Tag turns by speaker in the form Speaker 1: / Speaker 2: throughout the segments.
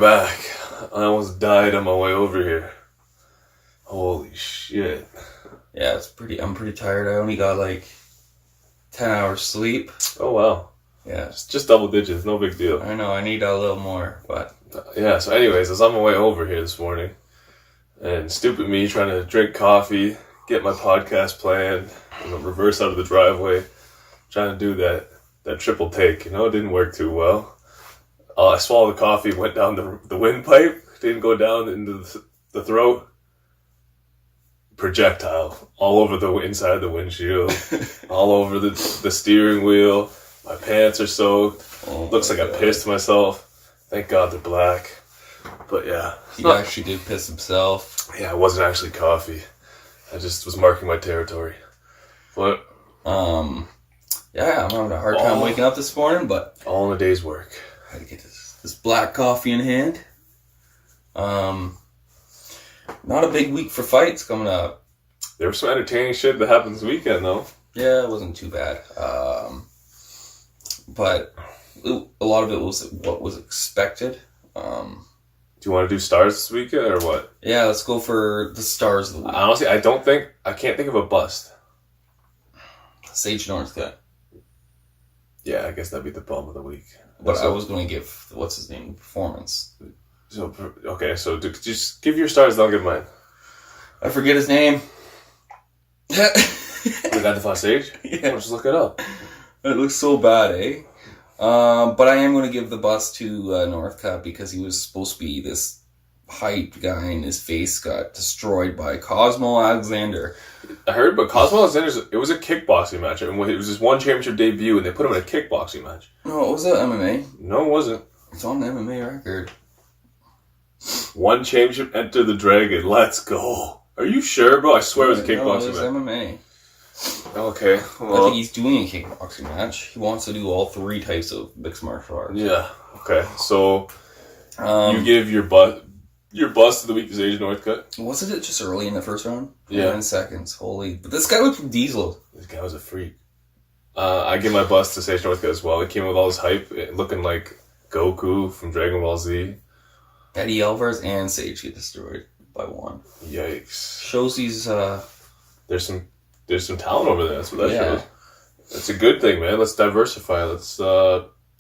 Speaker 1: back. I almost died on my way over here. Holy shit.
Speaker 2: Yeah, I'm pretty tired. I only got like 10 hours sleep.
Speaker 1: Oh, wow.
Speaker 2: Yeah.
Speaker 1: It's just double digits, no big deal.
Speaker 2: I know, I need a little more, but...
Speaker 1: Yeah, so anyways, I was on my way over here this morning, and stupid me trying to drink coffee, get my podcast planned, reverse out of the driveway, trying to do that triple take. It didn't work too well. I swallowed the coffee, went down the windpipe, didn't go down into the throat. Projectile all over the inside of the windshield, all over the steering wheel. My pants are soaked. Looks like I pissed myself. Thank God they're black. But yeah.
Speaker 2: He actually did piss himself.
Speaker 1: Yeah, it wasn't actually coffee. I just was marking my territory. But
Speaker 2: yeah, I'm having a hard time waking up this morning, but
Speaker 1: all in a day's work.
Speaker 2: I had to get this black coffee in hand. Not a big week for fights coming up.
Speaker 1: There was some entertaining shit that happened this weekend, though.
Speaker 2: Yeah, it wasn't too bad. But a lot of it was what was expected. Do
Speaker 1: you want to do stars this weekend or what?
Speaker 2: Yeah, let's go for the stars of the week.
Speaker 1: Honestly, I can't think of a bust.
Speaker 2: Sage Northcutt.
Speaker 1: Yeah, I guess that'd be the bum of the week.
Speaker 2: But I was going to give, what's his name, performance.
Speaker 1: So, okay, so just give your stars, then I'll give mine.
Speaker 2: I forget his name.
Speaker 1: We got the fast Sage?
Speaker 2: Yeah.
Speaker 1: Just look it up.
Speaker 2: It looks so bad, eh? But I am going to give the bust to Northcutt because he was supposed to be this hype guy and his face got destroyed by Cosmo Alexander.
Speaker 1: I heard, but Cosmo Alexander's, it was a kickboxing match. It was his one championship debut, and they put him in a kickboxing match.
Speaker 2: No, it was MMA.
Speaker 1: No, it wasn't.
Speaker 2: It's on the MMA record.
Speaker 1: One championship, Enter the Dragon. Let's go. Are you sure, bro? I swear it was a kickboxing
Speaker 2: match. MMA.
Speaker 1: Okay. Well,
Speaker 2: I think he's doing a kickboxing match. He wants to do all three types of mixed martial arts.
Speaker 1: Yeah. Okay. So, you give your bust of the week to Sage Northcutt.
Speaker 2: Wasn't it just early in the first round?
Speaker 1: Yeah.
Speaker 2: 9 seconds. Holy. But this guy was Breazeale.
Speaker 1: This guy was a freak. I give my bust to Sage Northcutt as well. He came with all his hype, looking like Goku from Dragon Ball Z.
Speaker 2: Eddie Alvarez and Sage get destroyed by one.
Speaker 1: Yikes.
Speaker 2: Shows he's
Speaker 1: there's some talent over there. That's what that shows. It's a good thing, man. Let's diversify. Let's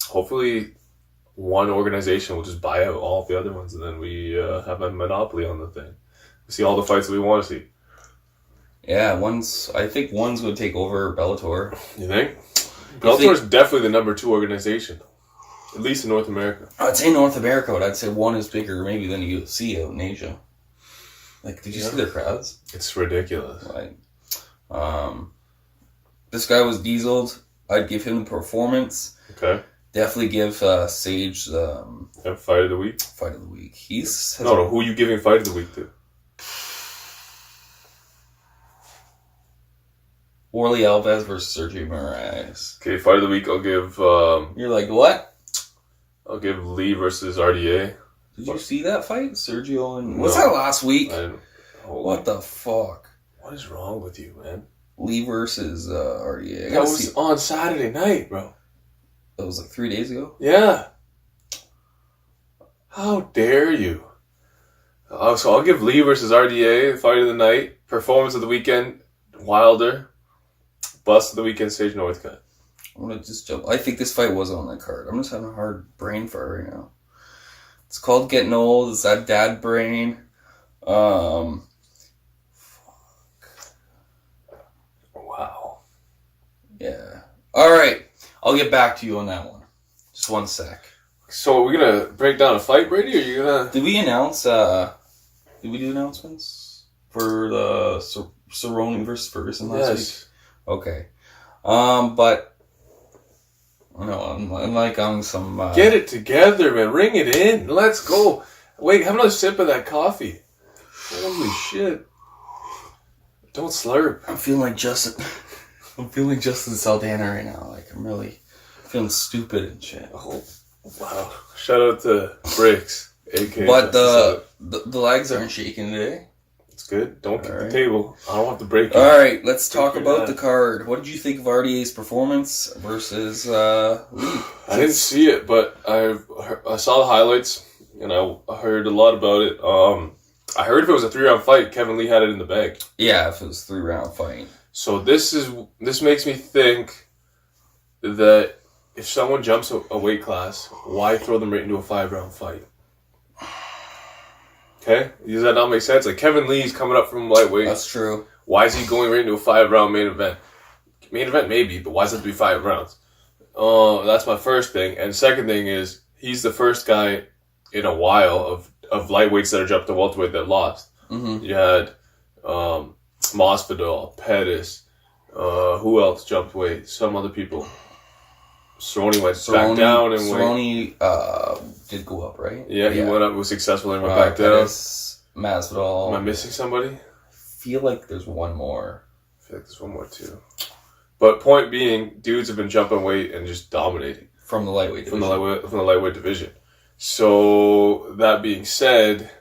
Speaker 1: hopefully one organization will just buy out all the other ones, and then we have a monopoly on the thing. We see all the fights that we want to see.
Speaker 2: Yeah, I think one's going to take over Bellator.
Speaker 1: You think? Bellator is definitely the number 2 organization. At least in North America.
Speaker 2: I'd say North America, but I'd say one is bigger maybe than the UFC out in Asia. Like, did you see their crowds?
Speaker 1: It's ridiculous.
Speaker 2: Like, this guy was dieseled. I'd give him the performance.
Speaker 1: Okay.
Speaker 2: Definitely give Sage
Speaker 1: fight of the week.
Speaker 2: Fight of the week.
Speaker 1: Who are you giving fight of the week to?
Speaker 2: Orly Alves versus Sergio Moraes.
Speaker 1: Okay, fight of the week. I'll give.
Speaker 2: You're like, what?
Speaker 1: I'll give Lee versus RDA.
Speaker 2: Did you see that fight, Sergio? And was that last week? What the fuck?
Speaker 1: What is wrong with you, man?
Speaker 2: Lee versus RDA.
Speaker 1: That was on Saturday night, bro.
Speaker 2: That was like 3 days ago?
Speaker 1: Yeah. How dare you? So I'll give Lee versus RDA, fight of the night. Performance of the weekend, Wilder. Bust of the weekend, Sage Northcutt.
Speaker 2: I'm going to just jump. I think this fight was on that card. I'm just having a hard brain fart right now. It's called getting old. It's that dad brain. Fuck.
Speaker 1: Wow.
Speaker 2: Yeah. All right. I'll get back to you on that one. Just one sec.
Speaker 1: So are we going to break down a fight, Brady, or are you going to...
Speaker 2: Did we announce... did we do announcements for the Cerrone versus Ferguson last week? Okay. But... No, I'm like on some...
Speaker 1: Get it together, man. Ring it in. Let's go. Wait, have another sip of that coffee. Holy shit. Don't slurp.
Speaker 2: I'm feeling like Justin... I'm feeling Justin Saldana right now. Like, I'm really feeling stupid and shit.
Speaker 1: Oh, wow. Shout out to Bricks, a.k.a.
Speaker 2: But the legs aren't shaking today.
Speaker 1: It's good. Don't kick the table. I don't have to break it.
Speaker 2: All right, let's talk about the card. What did you think of RDA's performance versus Lee?
Speaker 1: I didn't see it, but I saw the highlights. and I heard a lot about it. I heard if it was a 3-round fight, Kevin Lee had it in the bag.
Speaker 2: Yeah, if it was a 3-round fight.
Speaker 1: So this makes me think that if someone jumps a weight class, why throw them right into a 5-round fight? Okay? Does that not make sense? Like, Kevin Lee's coming up from lightweight.
Speaker 2: That's true.
Speaker 1: Why is he going right into a 5-round main event? Main event, maybe, but why does it have to be 5 rounds? That's my first thing. And second thing is, he's the first guy in a while of lightweights that are jumped to welterweight that lost. Mm-hmm. You had Masvidal, Pettis, who else jumped weight? Some other people. Cerrone went back down and
Speaker 2: Cerrone did go up, right?
Speaker 1: Yeah, he went up, was successful, and went back
Speaker 2: Pettis, down. Masvidal.
Speaker 1: Am I missing somebody?
Speaker 2: I feel like there's one more.
Speaker 1: I feel like there's one more too. But point being, dudes have been jumping weight and just dominating.
Speaker 2: From the lightweight division.
Speaker 1: From the lightweight division. So, that being said...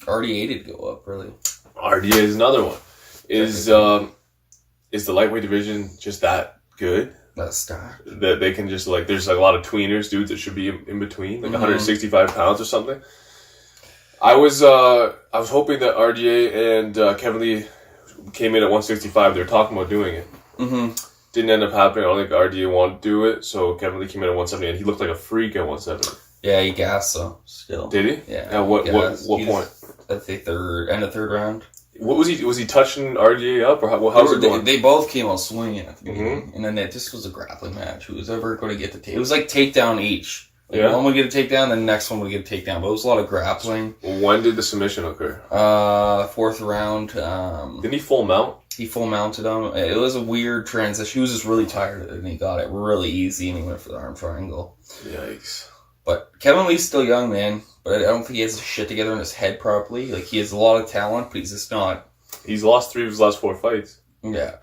Speaker 2: RDA did go up, really.
Speaker 1: RDA is another one. Is the lightweight division just that good?
Speaker 2: That's stacked.
Speaker 1: That they can just, like, there's like a lot of tweeners, dudes that should be in between, like 165 pounds or something. I was hoping that RDA and Kevin Lee came in at 165. They were talking about doing it. Mm-hmm. Didn't end up happening. I don't think RDA wanted to do it, so Kevin Lee came in at 170, and he looked like a freak at 170.
Speaker 2: Yeah, he gassed though. Still.
Speaker 1: Did he?
Speaker 2: Yeah.
Speaker 1: At what point?
Speaker 2: I'd say end of third round.
Speaker 1: What was he? Was he touching RDA up, or how was it going?
Speaker 2: They both came out swinging at the beginning, and then it just was a grappling match. Who was ever going to get the takedown? It was like takedown each. Like one would get a takedown, then the next one would get a takedown. But it was a lot of grappling.
Speaker 1: When did the submission occur?
Speaker 2: Fourth round.
Speaker 1: Didn't he full mount?
Speaker 2: He full mounted him. It was a weird transition. He was just really tired of it, and he got it really easy, and he went for the arm triangle.
Speaker 1: Yikes.
Speaker 2: But Kevin Lee's still young, man. But I don't think he has his shit together in his head properly. Like, he has a lot of talent, but he's just not. He's
Speaker 1: lost 3 of his last 4 fights.
Speaker 2: Yeah.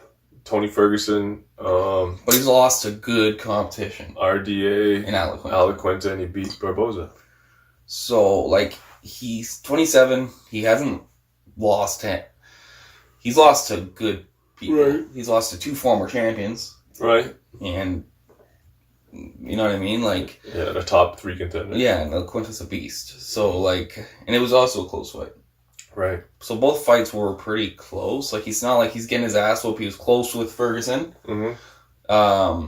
Speaker 1: Tony Ferguson.
Speaker 2: But he's lost to good competition.
Speaker 1: RDA.
Speaker 2: And Alaquinta.
Speaker 1: And he beat Barboza.
Speaker 2: So, like, he's 27. He hasn't lost 10. He's lost to good people. Right. He's lost to 2 former champions.
Speaker 1: Right.
Speaker 2: And, you know what I mean? Like...
Speaker 1: Yeah, the top 3 contenders.
Speaker 2: Yeah, and Alaquinta's a beast. So, like... And it was also a close fight.
Speaker 1: Right.
Speaker 2: So both fights were pretty close. Like, he's not like he's getting his ass whooped. He was close with Ferguson. Mm-hmm.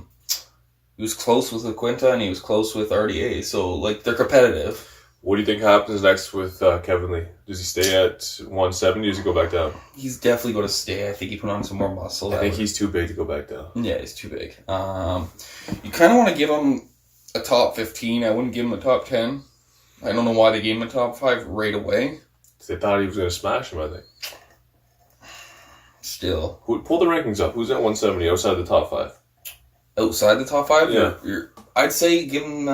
Speaker 2: He was close with Alaquinta, and he was close with RDA. So, like, they're competitive.
Speaker 1: What do you think happens next with Kevin Lee? Does he stay at 170 or does he go back down?
Speaker 2: He's definitely going to stay. I think he put on some more muscle.
Speaker 1: I think he's too big to go back down.
Speaker 2: Yeah, he's too big. You kind of want to give him a top 15. I wouldn't give him a top 10. I don't know why they gave him a top 5 right away.
Speaker 1: They thought he was going to smash him, I think.
Speaker 2: Still.
Speaker 1: Pull the rankings up. Who's at 170 outside the top 5?
Speaker 2: Outside the top 5?
Speaker 1: Yeah.
Speaker 2: I'd say give him...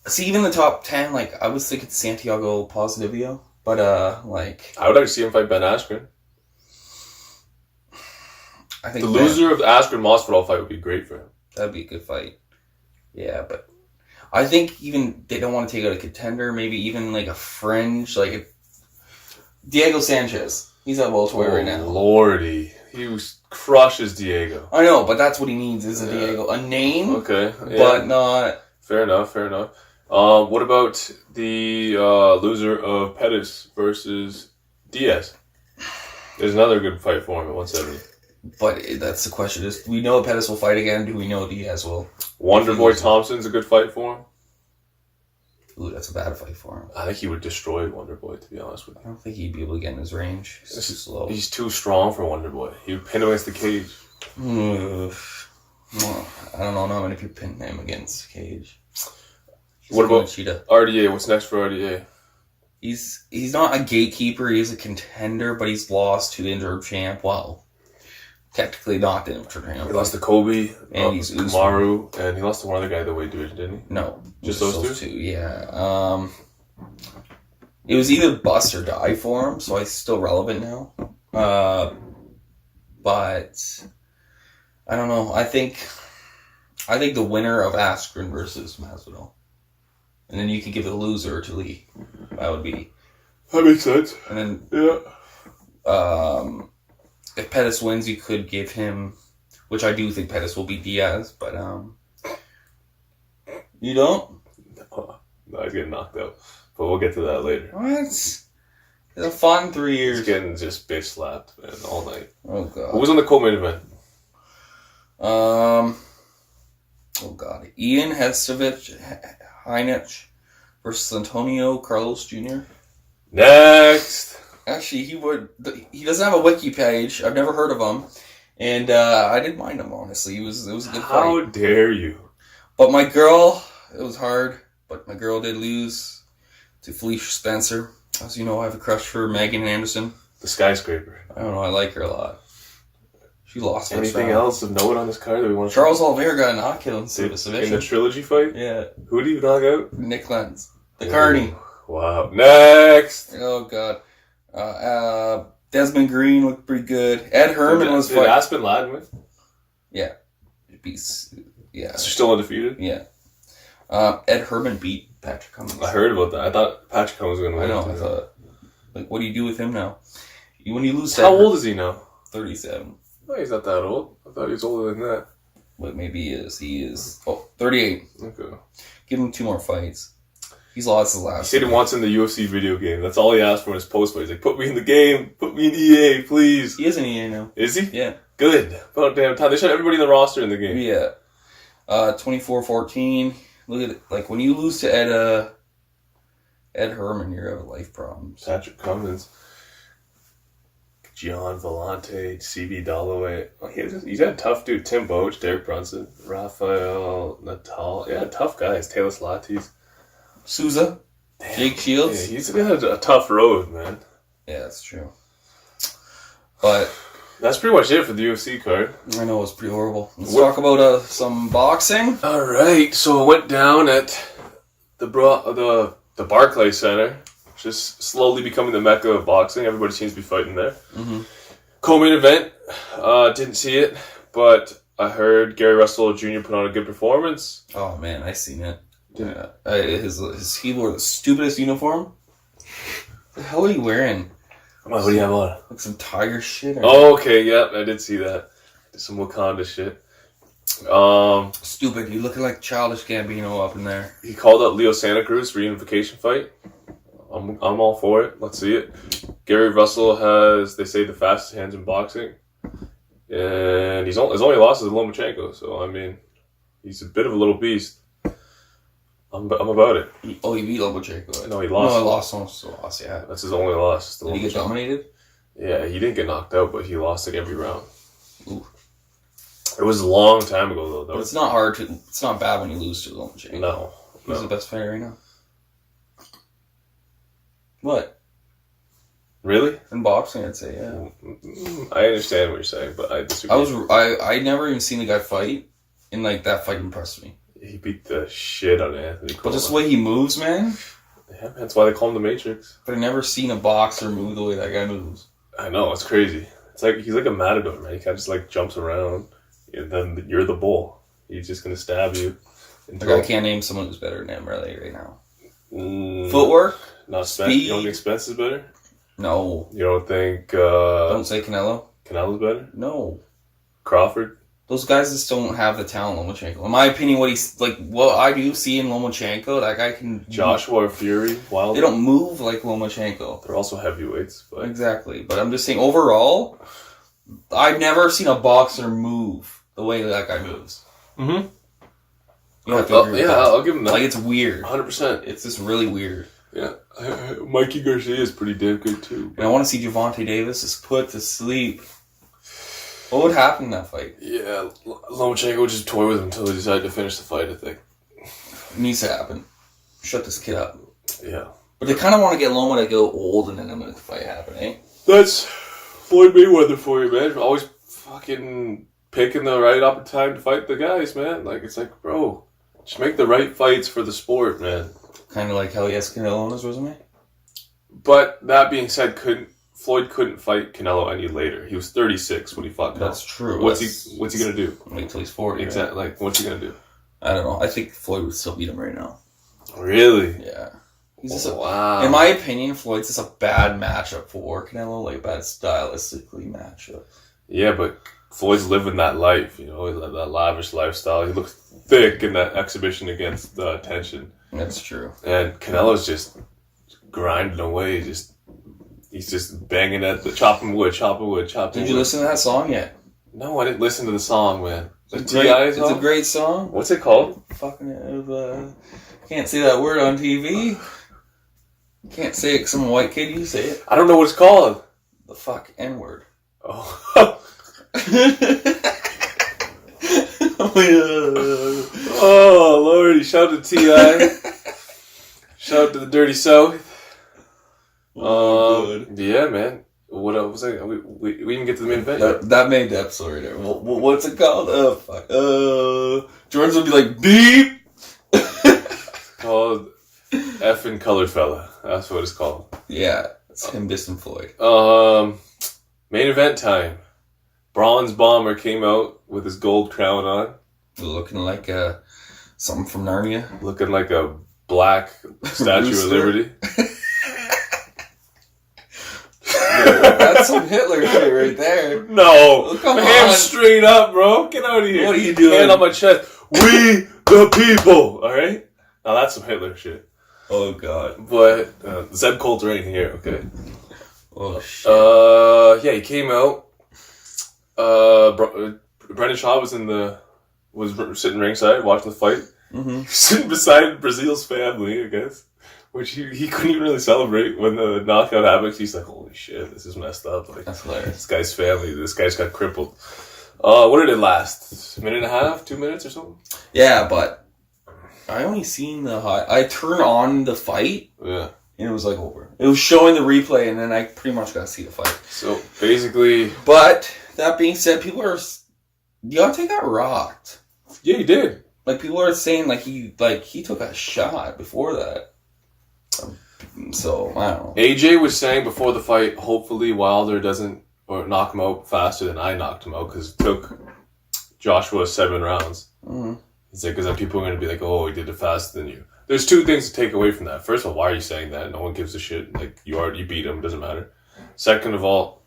Speaker 2: See, even the top 10, like, I was thinking Santiago Ponzinibbio, but, like...
Speaker 1: I would like to see him fight Ben Askren.
Speaker 2: I think
Speaker 1: the loser of the Askren-Masvidal fight would be great for him.
Speaker 2: That'd be a good fight. Yeah, but... I think even they don't want to take out a contender, maybe even, like, a fringe, like... Diego Sanchez. He's at welterweight right now.
Speaker 1: Lordy. He crushes Diego.
Speaker 2: I know, but that's what he needs, is a Diego. A name,
Speaker 1: okay,
Speaker 2: but not...
Speaker 1: Fair enough. What about the loser of Pettis versus Diaz? There's another good fight for him at 170.
Speaker 2: But that's the question: is do we know Pettis will fight again? Do we know Diaz will?
Speaker 1: Wonderboy Thompson's a good fight for him.
Speaker 2: Ooh, that's a bad fight for him.
Speaker 1: I think he would destroy Wonderboy, to be honest with you.
Speaker 2: I don't think he'd be able to get in his range. He's too slow.
Speaker 1: He's too strong for Wonderboy. He would pin him against the cage.
Speaker 2: Well, I don't know how many people pin him against the cage.
Speaker 1: What about RDA? What's next for RDA?
Speaker 2: He's not a gatekeeper. He's a contender, but he's lost to the interim champ. Wow. Technically not the interim champ.
Speaker 1: He lost to Kobe,
Speaker 2: and he's
Speaker 1: Kamaru, and he lost to one other guy in the weight division, didn't he?
Speaker 2: No.
Speaker 1: Just those two?
Speaker 2: Yeah. It was either bust or die for him, so he's still relevant now. But I don't know. I think the winner of Askren versus Masvidal. And then you could give the loser to Lee. That
Speaker 1: makes sense.
Speaker 2: And then,
Speaker 1: yeah.
Speaker 2: If Pettis wins, you could give him, which I do think Pettis will beat Diaz, but you don't.
Speaker 1: No, he's getting knocked out. But we'll get to that later.
Speaker 2: What? It's a fun 3 years.
Speaker 1: He's getting just bitch slapped, man, all night.
Speaker 2: Oh, God.
Speaker 1: Who was on the co-main event?
Speaker 2: Oh, God. Ian Heinich versus Antonio Carlos Jr.
Speaker 1: Next.
Speaker 2: Actually, he doesn't have a wiki page. I've never heard of him. And I didn't mind him, honestly. It was a good fight.
Speaker 1: How dare you?
Speaker 2: But my girl, it was hard. But my girl did lose to Felicia Spencer. As you know, I have a crush for Megan Anderson.
Speaker 1: The skyscraper.
Speaker 2: I don't know. I like her a lot. She lost first
Speaker 1: Anything
Speaker 2: round.
Speaker 1: else of note on this card that we want to
Speaker 2: Charles Oliveira got a knockout in submission.
Speaker 1: in the trilogy fight?
Speaker 2: Yeah.
Speaker 1: Who did he knock out?
Speaker 2: Nick Lenz. The Carney.
Speaker 1: Wow. Next.
Speaker 2: Oh, God. Desmond Green looked pretty good. Ed Herman was
Speaker 1: Did
Speaker 2: fighting.
Speaker 1: Aspen Ladd win?
Speaker 2: Yeah.
Speaker 1: So still undefeated?
Speaker 2: Yeah. Ed Herman beat Patrick Cummins.
Speaker 1: I heard about that. I thought Patrick Cummins was going to win.
Speaker 2: I know. I thought, like, what do you do with him now? When you lose to
Speaker 1: How old is he now?
Speaker 2: 37.
Speaker 1: No, he's not that old. I thought he was older than that.
Speaker 2: But maybe he is. He is. 38.
Speaker 1: Okay.
Speaker 2: Give him 2 more fights. He's lost his
Speaker 1: He
Speaker 2: last.
Speaker 1: said he wants in the UFC video game. That's all he asked for in his post fight. He's like, put me in the game. Put me in EA, please.
Speaker 2: He is in EA now.
Speaker 1: Is he?
Speaker 2: Yeah.
Speaker 1: Good. About damn time. They should have everybody in the roster in the game.
Speaker 2: Yeah. 24-14. Look at it. Like, when you lose to Ed Herman, you're having life problems.
Speaker 1: Patrick Cummins. Gian Vellante, CB Dalloway. Oh, he's had a tough dude. Tim Boach, Derek Brunson, Rafael Natal. Yeah, tough guys. Taylor Slatis.
Speaker 2: Souza.
Speaker 1: Damn.
Speaker 2: Jake Shields.
Speaker 1: Yeah, he's got a tough road, man.
Speaker 2: Yeah, that's true. But
Speaker 1: That's pretty much it for the UFC card.
Speaker 2: I know it's pretty horrible. Let's talk about some boxing.
Speaker 1: All right, so I went down at the Barclays Center, just slowly becoming the mecca of boxing. Everybody seems to be fighting there.
Speaker 2: Mm-hmm.
Speaker 1: Co-main event, didn't see it, but I heard Gary Russell Jr. put on a good performance.
Speaker 2: Oh man, I seen it. Yeah, he wore the stupidest uniform. What the hell are you wearing?
Speaker 1: What do you have on?
Speaker 2: Like some tiger shit? Or
Speaker 1: Oh, okay, yeah, I did see that. Some Wakanda shit.
Speaker 2: Stupid. You looking like Childish Gambino up in there.
Speaker 1: He called out Leo Santa Cruz for reunification fight. I'm all for it. Let's see it. Gary Russell has, they say, the fastest hands in boxing. And his only loss is Lomachenko. So, I mean, he's a bit of a little beast. I'm about it.
Speaker 2: He beat Lomachenko.
Speaker 1: No, he lost.
Speaker 2: No, he lost, yeah.
Speaker 1: That's his only loss.
Speaker 2: Did he get dominated?
Speaker 1: Yeah, he didn't get knocked out, but he lost like every round.
Speaker 2: Ooh.
Speaker 1: It was a long time ago, though.
Speaker 2: But it's not hard to. It's not bad when you lose to Lomachenko.
Speaker 1: No.
Speaker 2: He's the best fighter right now. What?
Speaker 1: Really?
Speaker 2: In boxing, I'd say, yeah.
Speaker 1: I understand what you're saying, but I disagree.
Speaker 2: I never even seen the guy fight, and like that fight impressed me.
Speaker 1: He beat the shit out of Anthony Cole.
Speaker 2: But just the way he moves, man.
Speaker 1: Yeah, that's why they call him the Matrix.
Speaker 2: But I've never seen a boxer move the way that guy moves.
Speaker 1: I know, it's crazy. It's like he's like a matador, man. He kind of just like jumps around, and then you're the bull. He's just gonna stab you.
Speaker 2: Like I can't name someone who's better than him really right now.
Speaker 1: Mm,
Speaker 2: Footwork,
Speaker 1: not
Speaker 2: speed.
Speaker 1: You don't think Spence is better?
Speaker 2: No.
Speaker 1: You don't think
Speaker 2: Don't say Canelo.
Speaker 1: Canelo's better?
Speaker 2: No.
Speaker 1: Crawford?
Speaker 2: Those guys just don't have the talent Lomachenko. In my opinion, what I do see in Lomachenko, that guy can...
Speaker 1: Joshua or Fury? Wilder?
Speaker 2: They don't move like Lomachenko.
Speaker 1: They're also heavyweights. But
Speaker 2: Exactly. But I'm just saying, overall, I've never seen a boxer move the way that guy moves.
Speaker 1: Mm-hmm.
Speaker 2: You have to agree with that.
Speaker 1: I'll give him that.
Speaker 2: Like, it's weird.
Speaker 1: 100%.
Speaker 2: It's just really weird.
Speaker 1: Yeah. Mikey Garcia is pretty damn good, too.
Speaker 2: And I want to see Gervonta Davis just put to sleep. What would happen in that fight?
Speaker 1: Yeah, Lomachenko would just toy with him until he decided to finish the fight, I think.
Speaker 2: It needs to happen. Shut this kid up.
Speaker 1: Yeah.
Speaker 2: But they kind of want to get Loma to go old and then make the fight happen, eh?
Speaker 1: That's Floyd Mayweather for you, man. Always fucking picking the right time to fight the guys, man. Like, it's like, bro, just make the right fights for the sport, man.
Speaker 2: Kind of like how he has Canelo on his resume?
Speaker 1: But that being said, Floyd couldn't fight Canelo any later. He was 36 when he fought Canelo.
Speaker 2: That's true.
Speaker 1: What's he gonna do?
Speaker 2: Wait till he's 40.
Speaker 1: Exactly.
Speaker 2: Right?
Speaker 1: Like, what's he gonna do?
Speaker 2: I don't know. I think Floyd would still beat him right now.
Speaker 1: Really?
Speaker 2: Yeah.
Speaker 1: Wow.
Speaker 2: In my opinion, Floyd's just a bad matchup for Canelo, like a bad stylistically matchup.
Speaker 1: Yeah, but Floyd's living that life, you know, that lavish lifestyle. He looks thick in that exhibition against Tension.
Speaker 2: That's true.
Speaker 1: And Canelo's just grinding away. He's just banging at the chopping wood.
Speaker 2: Did you listen to that song yet?
Speaker 1: No, I didn't listen to the song, man.
Speaker 2: It's a great song.
Speaker 1: What's it called?
Speaker 2: Can't say that word on TV. Can't say it because I'm a white kid. You say it.
Speaker 1: I don't know what it's called.
Speaker 2: The fuck N-word.
Speaker 1: Oh. Oh, Lordy. Shout out to T.I. Shout out to the Dirty South.
Speaker 2: Good.
Speaker 1: Yeah, man. What else was I? We didn't get to the main event.
Speaker 2: That made the episode right there. What's it called? Fuck. Jordan's will be like, beep!
Speaker 1: Called Effing Colored Fella. That's what it's called.
Speaker 2: Yeah, it's him dissing Floyd.
Speaker 1: Main event time. Bronze Bomber came out with his gold crown on.
Speaker 2: Looking like something from Narnia.
Speaker 1: Looking like a black Statue of Liberty.
Speaker 2: That's some Hitler shit right there.
Speaker 1: No.
Speaker 2: Come
Speaker 1: Hands
Speaker 2: on.
Speaker 1: straight up, bro. Get out of here.
Speaker 2: What are you doing?
Speaker 1: Hand on my chest. We the people. Alright? Now that's some Hitler shit.
Speaker 2: Oh, God.
Speaker 1: But, Zeb Coulter ain't here, okay?
Speaker 2: Oh, shit.
Speaker 1: Yeah, he came out. Brendan Shaw was sitting ringside watching the fight.
Speaker 2: Mm-hmm.
Speaker 1: Sitting beside Breazeale's family, I guess. Which he couldn't even really celebrate when the knockout happened. He's like, holy shit, this is messed up. Like,
Speaker 2: that's hilarious.
Speaker 1: This guy's family, this guy's got crippled. What did it last? A minute and a half? 2 minutes or something?
Speaker 2: Yeah, but I only seen I turned on the fight.
Speaker 1: Yeah.
Speaker 2: And it was like over. It was showing the replay, and then I pretty much got to see the fight.
Speaker 1: So, basically...
Speaker 2: But, that being said, Deontay got rocked.
Speaker 1: Yeah, he did.
Speaker 2: Like, people are saying, he took a shot before that. So, I don't know.
Speaker 1: AJ was saying before the fight, hopefully Wilder doesn't knock him out faster than I knocked him out, because it took Joshua 7 rounds.
Speaker 2: Mm-hmm.
Speaker 1: He said, because then people are going to be like, oh, he did it faster than you. There's two things to take away from that. First of all, why are you saying that? No one gives a shit. Like, you beat him, doesn't matter. Second of all,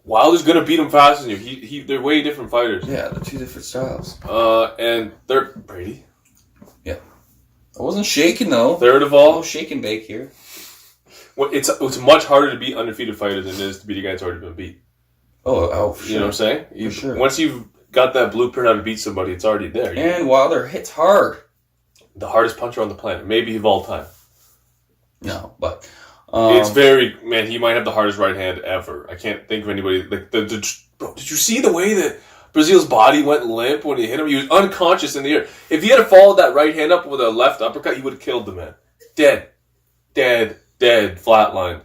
Speaker 1: Wilder's going to beat him faster than you. They're way different fighters.
Speaker 2: Yeah, they're two different styles.
Speaker 1: And they're... Brady?
Speaker 2: Yeah. I wasn't shaking, though.
Speaker 1: Third of all...
Speaker 2: No shake and bake here.
Speaker 1: Well, it's much harder to beat undefeated fighters than it is to beat a guy that's already been beat.
Speaker 2: Oh, for sure.
Speaker 1: You know what I'm saying?
Speaker 2: For sure.
Speaker 1: Once you've got that blueprint how to beat somebody, it's already there.
Speaker 2: And Wilder hits hard.
Speaker 1: The hardest puncher on the planet. Maybe of all time.
Speaker 2: No, but...
Speaker 1: it's very... Man, he might have the hardest right hand ever. I can't think of anybody... Like, bro, did you see the way that Breazeale's body went limp when he hit him? He was unconscious in the air. If he had followed that right hand up with a left uppercut, he would have killed the man. Dead, flatline.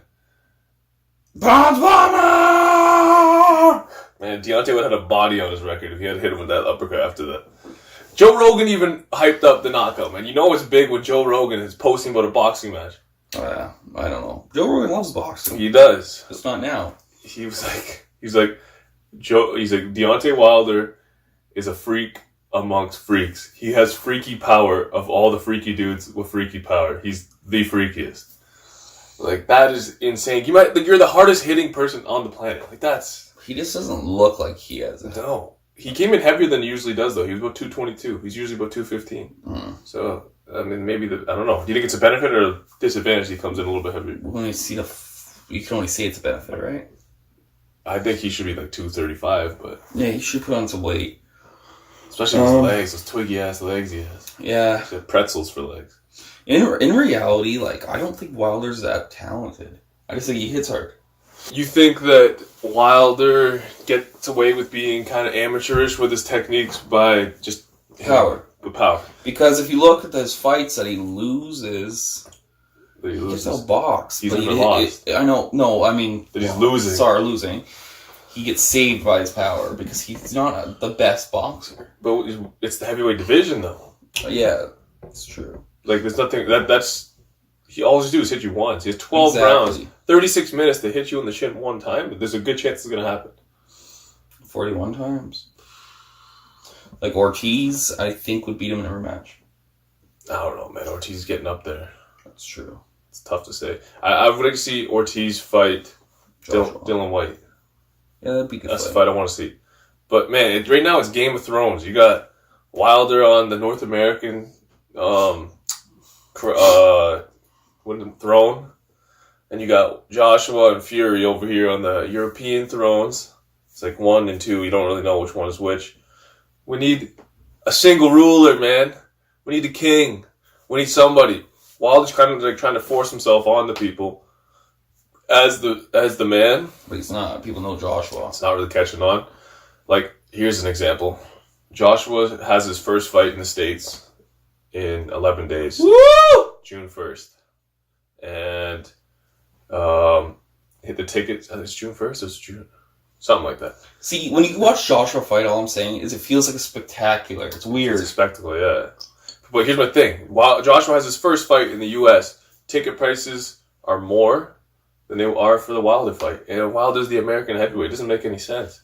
Speaker 2: Bronze Bomber!
Speaker 1: Man, Deontay would have had a body on his record if he had hit him with that uppercut after that. Joe Rogan even hyped up the knockout, man. You know it's big when Joe Rogan is posting about a boxing match.
Speaker 2: I don't know. Joe Rogan loves boxing.
Speaker 1: He does.
Speaker 2: It's not now.
Speaker 1: He's like Deontay Wilder is a freak amongst freaks. He has freaky power of all the freaky dudes with freaky power. He's the freakiest. Like, that is insane. You're the hardest hitting person on the planet. Like, that's...
Speaker 2: He just doesn't look like he has it.
Speaker 1: No. He came in heavier than he usually does, though. He was about 222. He's usually about 215.
Speaker 2: Mm.
Speaker 1: So, I mean, maybe I don't know. Do you think it's a benefit or a disadvantage he comes in a little bit heavier?
Speaker 2: You can only say it's a benefit, right?
Speaker 1: I think he should be like 235, but...
Speaker 2: Yeah, he should put on some weight.
Speaker 1: Especially with his legs, those twiggy-ass legs he has.
Speaker 2: Yeah.
Speaker 1: He has pretzels for legs.
Speaker 2: In reality, I don't think Wilder's that talented. I just think he hits hard.
Speaker 1: You think that Wilder gets away with being kind of amateurish with his techniques by just...
Speaker 2: Power.
Speaker 1: With power.
Speaker 2: Because if you look at those fights that he loses... He gets outboxed.
Speaker 1: He's never lost.
Speaker 2: I know. No, I mean...
Speaker 1: That he's losing.
Speaker 2: Sorry, losing. He gets saved by his power because he's not the best boxer.
Speaker 1: But it's the heavyweight division, though.
Speaker 2: Yeah, it's true.
Speaker 1: Like, there's nothing... That's... All he do is hit you once. He has 12 rounds, 36 minutes to hit you in the shin one time. But there's a good chance it's going to happen.
Speaker 2: 41 times. Like, Ortiz, I think, would beat him in every match.
Speaker 1: I don't know, man. Ortiz is getting up there.
Speaker 2: That's true.
Speaker 1: It's tough to say. I would like to see Ortiz fight Dylan White.
Speaker 2: Yeah, that'd be good.
Speaker 1: That's the fight I want to see. But, man, right now it's Game of Thrones. You got Wilder on the North American throne, and you got Joshua and Fury over here on the European thrones. It's like 1 and 2. You don't really know which one is which. We need a single ruler, man. We need a king. We need somebody. Wilder's kind of like trying to force himself on the people as the man.
Speaker 2: But he's not. People know Joshua.
Speaker 1: It's not really catching on. Like, here's an example. Joshua has his first fight in the States in 11 days.
Speaker 2: Woo!
Speaker 1: June 1st. And hit the tickets. It's June 1st or it's June? Something like that.
Speaker 2: See, when you watch Joshua fight, all I'm saying is it feels like a spectacular. It's weird.
Speaker 1: It's a spectacle, yeah. But here's my thing. While Joshua has his first fight in the U.S., ticket prices are more than they are for the Wilder fight. And Wilder's the American heavyweight. It doesn't make any sense.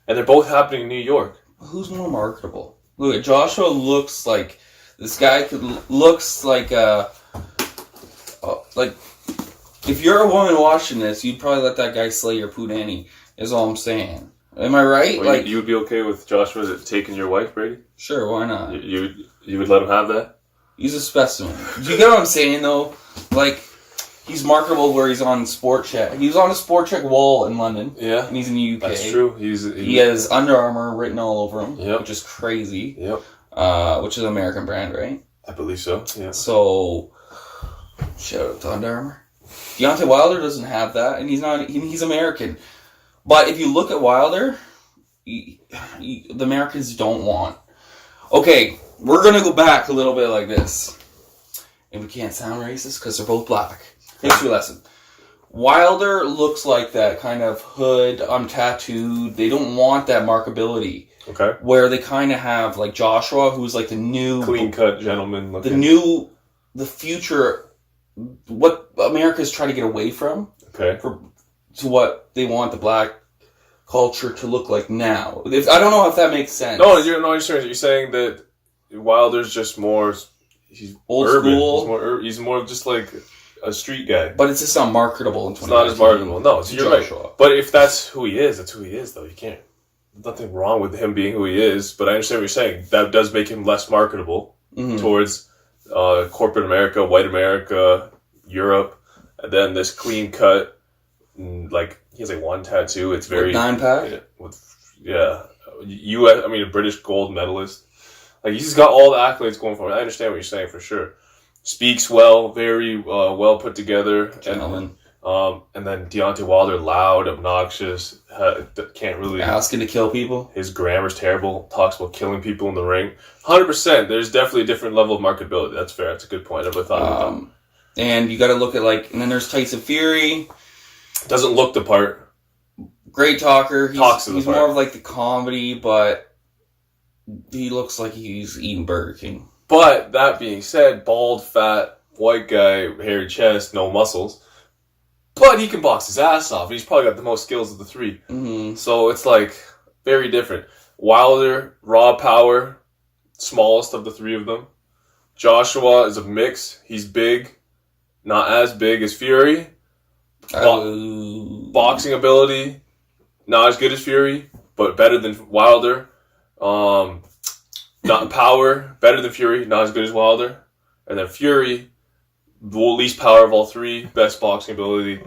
Speaker 1: And they're both happening in New York.
Speaker 2: Who's more marketable? Look, Joshua looks like... This guy looks like if you're a woman watching this, you'd probably let that guy slay your poodanny, is all I'm saying. Am I right?
Speaker 1: Well, you would be okay with Joshua taking your wife, Brady?
Speaker 2: Sure, why not?
Speaker 1: You would let him have that?
Speaker 2: He's a specimen. Do you get what I'm saying, though? Like, he's marketable where he's on Sport Check. He was on a Sport Check wall in London.
Speaker 1: Yeah.
Speaker 2: And he's in the UK.
Speaker 1: That's true.
Speaker 2: He has Under Armour written all over him,
Speaker 1: yep.
Speaker 2: which is crazy.
Speaker 1: Yep.
Speaker 2: Which is an American brand, right?
Speaker 1: I believe so, yeah.
Speaker 2: So, shout out to Under Armour. Deontay Wilder doesn't have that, and he's American. But if you look at Wilder, the Americans don't want. Okay, we're going to go back a little bit like this. And we can't sound racist because they're both black. History lesson. Wilder looks like that kind of hood, untattooed. They don't want that marketability.
Speaker 1: Okay.
Speaker 2: Where they kind of have, like, Joshua, who's like the new...
Speaker 1: Clean-cut gentleman looking.
Speaker 2: The future... What America's trying to get away from.
Speaker 1: Okay.
Speaker 2: To what they want the black culture to look like now. I don't know if that makes sense.
Speaker 1: No, you're saying that Wilder's just more... He's
Speaker 2: old
Speaker 1: urban.
Speaker 2: school.
Speaker 1: He's more just like a street guy.
Speaker 2: But it's just not marketable in 2019.
Speaker 1: It's not as marketable. No, you're
Speaker 2: Joshua.
Speaker 1: Right. But if that's who he is, that's who he is, though. You can't... There's nothing wrong with him being who he is, but I understand what you're saying. That does make him less marketable towards corporate America, white America, Europe, and then this clean cut, like, he has like one tattoo. It's very...
Speaker 2: 9-pack?
Speaker 1: A British gold medalist. Like, he's got all the accolades going for him. I understand what you're saying, for sure. Speaks well, very well put together.
Speaker 2: Gentleman.
Speaker 1: And then Deontay Wilder, loud, obnoxious, can't really...
Speaker 2: Asking to kill people?
Speaker 1: His grammar's terrible, talks about killing people in the ring. 100%, there's definitely a different level of marketability. That's fair, that's a good point. I never thought of that.
Speaker 2: And you gotta look at, like... And then there's Tyson Fury.
Speaker 1: Doesn't look the part.
Speaker 2: Great talker.
Speaker 1: Talks to the
Speaker 2: He's
Speaker 1: part.
Speaker 2: more of like the comedy, but he looks like he's eating Burger King.
Speaker 1: But, that being said, bald, fat, white guy, hairy chest, no muscles. But he can box his ass off. He's probably got the most skills of the three.
Speaker 2: Mm-hmm.
Speaker 1: So it's like very different. Wilder, raw power, smallest of the three of them. Joshua is a mix. He's big, not as big as Fury. Boxing ability, not as good as Fury, but better than Wilder. Not power, better than Fury, not as good as Wilder. And then Fury, the least power of all three, best boxing ability,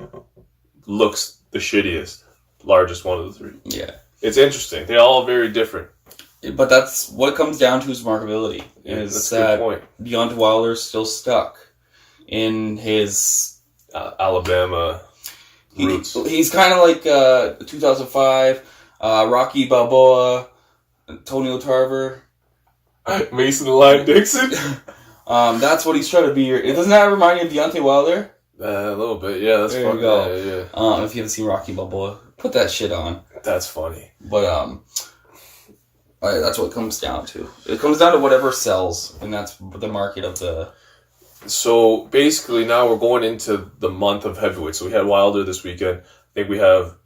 Speaker 1: looks the shittiest, largest one of the three.
Speaker 2: Yeah.
Speaker 1: It's interesting. They're all very different.
Speaker 2: But that's what it comes down to is marketability.
Speaker 1: Yeah,
Speaker 2: is
Speaker 1: that's a good point.
Speaker 2: Deontay Wilder's still stuck in his...
Speaker 1: Alabama roots.
Speaker 2: He's kind of like 2005, Rocky Balboa, Tony Tarver.
Speaker 1: Mason the Lion Dixon?
Speaker 2: That's what he's trying to be. Doesn't that remind you of Deontay Wilder?
Speaker 1: A little bit, yeah. That's
Speaker 2: there
Speaker 1: funny.
Speaker 2: you go.
Speaker 1: Yeah.
Speaker 2: If you haven't seen Rocky Balboa, put that shit on.
Speaker 1: That's funny.
Speaker 2: But that's what it comes down to. It comes down to whatever sells, and that's the market of the...
Speaker 1: So, basically, now we're going into the month of heavyweight. So, we had Wilder this weekend. I think we have,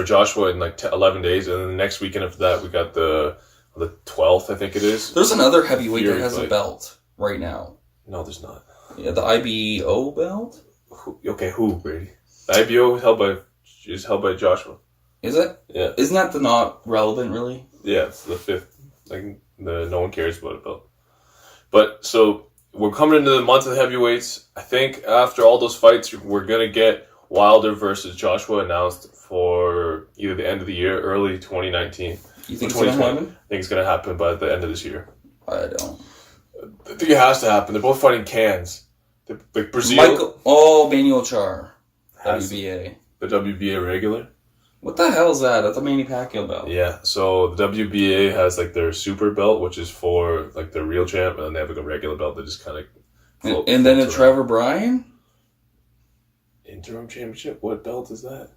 Speaker 1: Joshua in 11 days. And then the next weekend after that, we got the 12th, I think it is.
Speaker 2: There's another heavyweight
Speaker 1: Fury
Speaker 2: that has
Speaker 1: fight.
Speaker 2: a belt right now.
Speaker 1: No, there's not.
Speaker 2: Yeah, the IBO belt?
Speaker 1: Who, Brady? The IBO is held by Joshua.
Speaker 2: Is it?
Speaker 1: Yeah.
Speaker 2: Isn't that the not relevant, really?
Speaker 1: Yeah, it's the 5th. No one cares about it, belt. But so we're coming into the month of the heavyweights. I think after all those fights, we're gonna get Wilder versus Joshua announced for either the end of the year, early 2019.
Speaker 2: You think it's gonna happen?
Speaker 1: I think it's gonna happen by the end of this year.
Speaker 2: I don't.
Speaker 1: I think it has to happen. They're both fighting cans. Like Breazeale.
Speaker 2: Manuel Char. WBA.
Speaker 1: The WBA regular.
Speaker 2: What the hell is that? That's a Manny Pacquiao belt.
Speaker 1: Yeah, so the WBA has like their super belt, which is for like the real champ, and then they have like a regular belt that just kind of.
Speaker 2: And then a Trevor Bryan?
Speaker 1: Interim championship? What belt is that?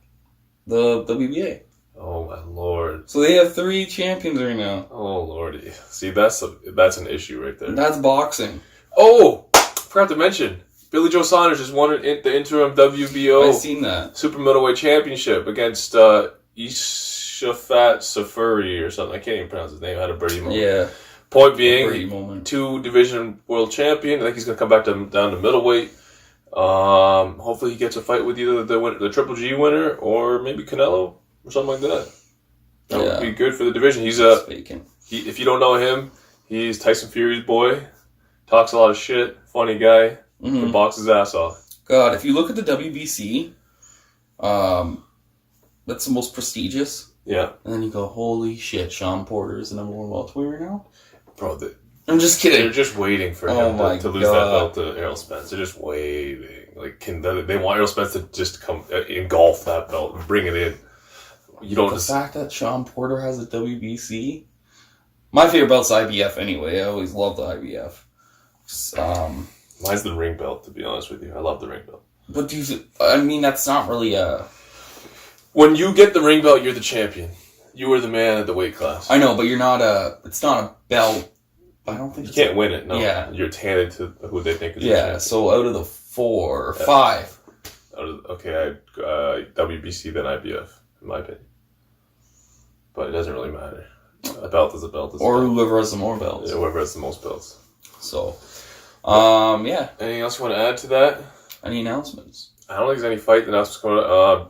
Speaker 2: The WBA.
Speaker 1: Oh my lord!
Speaker 2: So they have 3 champions right now.
Speaker 1: Oh lordy! See, that's an issue right there.
Speaker 2: That's boxing.
Speaker 1: Oh, forgot to mention. Billy Joe Saunders just won the interim WBO.
Speaker 2: I've seen that.
Speaker 1: Super middleweight championship against Ishafat Safari or something. I can't even pronounce his name. I had a birdie moment.
Speaker 2: Yeah.
Speaker 1: Point being, 2 division world champion. I think he's going to come back down to middleweight. Hopefully he gets a fight with either the Triple G winner or maybe Canelo or something like that. That would be good for the division. He's if you don't know him, he's Tyson Fury's boy. Talks a lot of shit. Funny guy. Can box his ass off.
Speaker 2: God, if you look at the WBC, that's the most prestigious.
Speaker 1: Yeah.
Speaker 2: And then you go, holy shit, Sean Porter is the number 1 welterweight right now?
Speaker 1: Bro,
Speaker 2: I'm just kidding.
Speaker 1: They're just waiting for him to lose that belt to Errol Spence. They're just waiting. Like, they want Errol Spence to just come engulf that belt and bring it in.
Speaker 2: The fact that Sean Porter has a WBC. My favorite belt's IBF anyway. I always loved the IBF.
Speaker 1: Mine's the ring belt, to be honest with you. I love the ring belt.
Speaker 2: But that's not really a...
Speaker 1: When you get the ring belt, you're the champion. You are the man at the weight class.
Speaker 2: I know, but you're not it's not a belt. I don't think
Speaker 1: you can't win it, no.
Speaker 2: Yeah.
Speaker 1: You're handed to who they think is the
Speaker 2: champion. So out of the 4 or 5.
Speaker 1: WBC, then IBF, in my opinion. But it doesn't really matter. A belt is a belt.
Speaker 2: Or whoever has the more belts.
Speaker 1: Yeah, whoever has the most belts.
Speaker 2: So... yeah.
Speaker 1: Anything else you want to add to that?
Speaker 2: Any announcements?
Speaker 1: I don't think there's any fight announcements going on.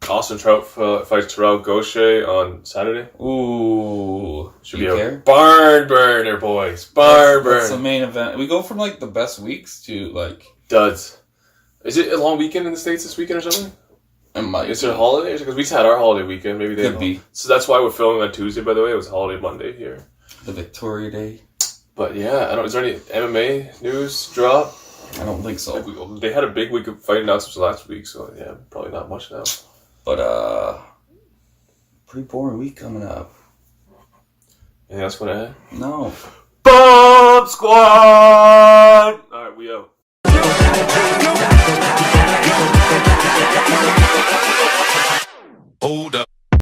Speaker 1: Austin Trout fights Terrell Gaucher on Saturday.
Speaker 2: Ooh.
Speaker 1: Should be a barn burner, boys. Barn burner.
Speaker 2: That's the main event. We go from like the best weeks to
Speaker 1: duds. Is it a long weekend in the States this weekend or something? Is it a holiday? Because we just had our holiday weekend. Maybe they
Speaker 2: could be.
Speaker 1: So that's why we're filming on Tuesday, by the way. It was holiday Monday here.
Speaker 2: The Victoria Day.
Speaker 1: But yeah, is there any MMA news drop?
Speaker 2: I don't think so.
Speaker 1: They had a big week of fight announcements last week, so yeah, probably not much now.
Speaker 2: But pretty boring week coming up.
Speaker 1: Anything else you want to add?
Speaker 2: No.
Speaker 1: Bomb Squad!